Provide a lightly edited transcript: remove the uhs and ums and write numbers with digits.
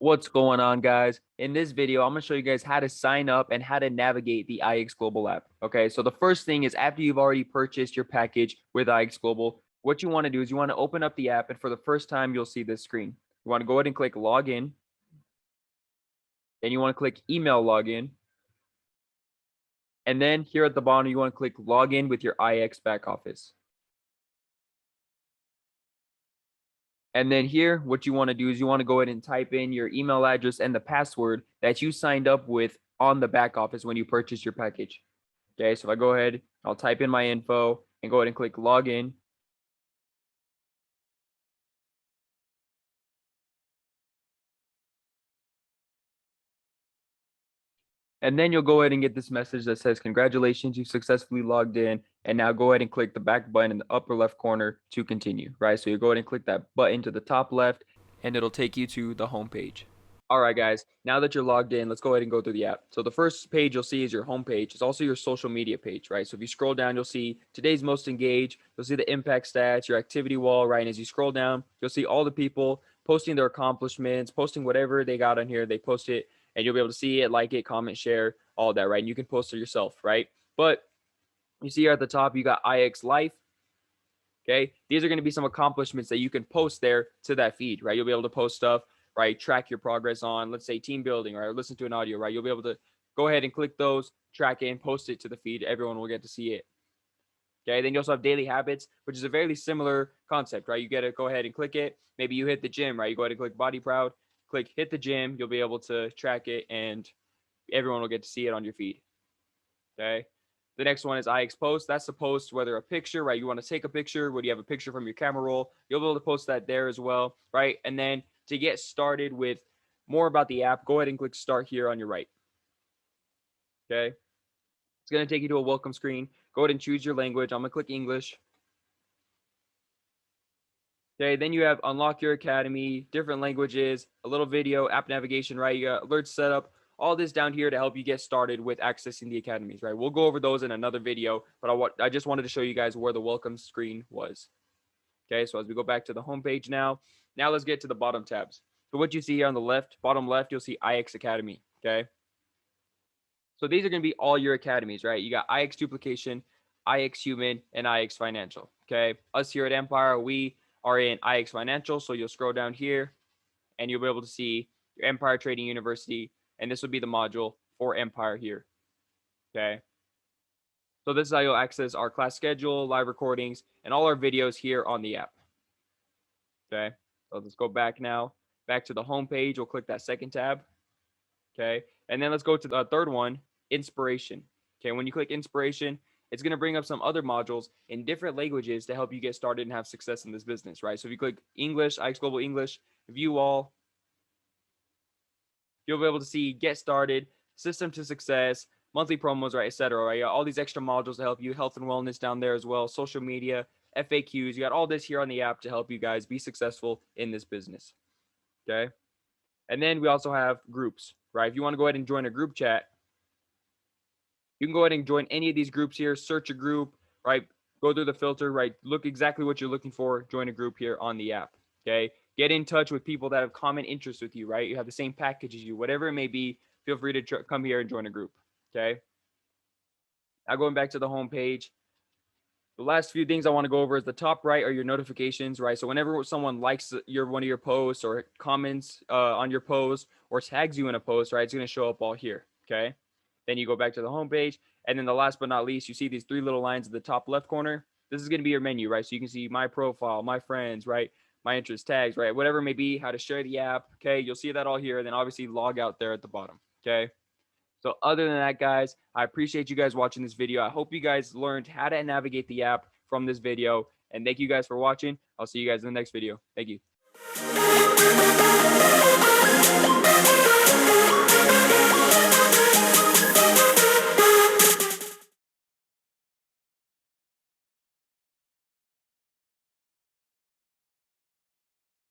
What's going on, guys? In this video, I'm going to show you guys how to sign up and how to navigate the IX Global app. Okay, so the first thing is after you've already purchased your package with IX Global, what you want to do is you want to open up the app, and for the first time, you'll see this screen. You want to go ahead and click Login. Then you want to click Email Login. And then here at the bottom, you want to click Login with your IX back office. And then here, what you want to do is you want to go ahead and type in your email address and the password that you signed up with on the back office when you purchased your package. Okay, so if I go ahead, I'll type in my info and go ahead and click login. And then you'll go ahead and get this message that says, congratulations, you successfully logged in. And now go ahead and click the back button in the upper left corner to continue, right? So you go ahead and click that button to the top left and it'll take you to the home page. All right, guys, now that you're logged in, let's go ahead and go through the app. So the first page you'll see is your home page. It's also your social media page, right? So if you scroll down, you'll see today's most engaged. You'll see the impact stats, your activity wall, right? And as you scroll down, you'll see all the people posting their accomplishments, posting whatever they got on here. They post it and you'll be able to see it, like it, comment, share, all that, right? And you can post it yourself, right? But you see here at the top, you got IX Life. Okay, these are going to be some accomplishments that you can post there to that feed, right? You'll be able to post stuff, right? Track your progress on, let's say, team building, right? Or listen to an audio, right? You'll be able to go ahead and click those, track it, and post it to the feed. Everyone will get to see it. Okay, then you also have daily habits, which is a very similar concept, right? You get to go ahead and click it. Maybe you hit the gym, right? You go ahead and click Body Proud, click Hit the Gym. You'll be able to track it, and everyone will get to see it on your feed. Okay. The next one is IX Post. That's the post, whether a picture, right? You want to take a picture, whether you have a picture from your camera roll, you'll be able to post that there as well, right? And then to get started with more about the app, go ahead and click Start here on your right. Okay. It's going to take you to a welcome screen. Go ahead and choose your language. I'm going to click English. Okay, then you have Unlock Your Academy, different languages, a little video, app navigation, right? You got alerts set up. All this down here to help you get started with accessing the academies, right? We'll go over those in another video, but I just wanted to show you guys where the welcome screen was. Okay, so as we go back to the home page now let's get to the bottom tabs. So what you see here on the left, bottom left, you'll see IX Academy, okay? So these are going to be all your academies, right? You got IX Duplication, IX Human, and IX Financial, okay? Us here at Empire, we are in IX Financial, so you'll scroll down here and you'll be able to see your Empire Trading University, and this would be the module for Empire here, okay? So this is how you'll access our class schedule, live recordings, and all our videos here on the app, okay? So let's go back now, back to the home page. We'll click that second tab, okay? And then let's go to the third one, Inspiration, okay? When you click Inspiration, it's going to bring up some other modules in different languages to help you get started and have success in this business, right? So if you click English, IX Global English, view all, you'll be able to see Get Started, System to Success, monthly promos, right, etc. Right, all these extra modules to help you, health and wellness down there as well, social media, FAQs. You got all this here on the app to help you guys be successful in this business. Okay, and then we also have groups, right? If you want to go ahead and join a group chat, you can go ahead and join any of these groups here. Search a group, right? Go through the filter, right? Look exactly what you're looking for. Join a group here on the app. Okay. Get in touch with people that have common interests with you, right? You have the same package as you, whatever it may be. Feel free to come here and join a group. Okay. Now going back to the home page, the last few things I want to go over is the top right are your notifications, right? So whenever someone likes one of your posts or comments on your post or tags you in a post, right, it's going to show up all here. Okay. Then you go back to the home page, and then the last but not least, you see these three little lines at the top left corner. This is going to be your menu, right? So you can see my profile, my friends, right? My interest tags, right? Whatever it may be, how to share the app. Okay. You'll see that all here. And then obviously log out there at the bottom. Okay. So other than that, guys, I appreciate you guys watching this video. I hope you guys learned how to navigate the app from this video. And thank you guys for watching. I'll see you guys in the next video. Thank you.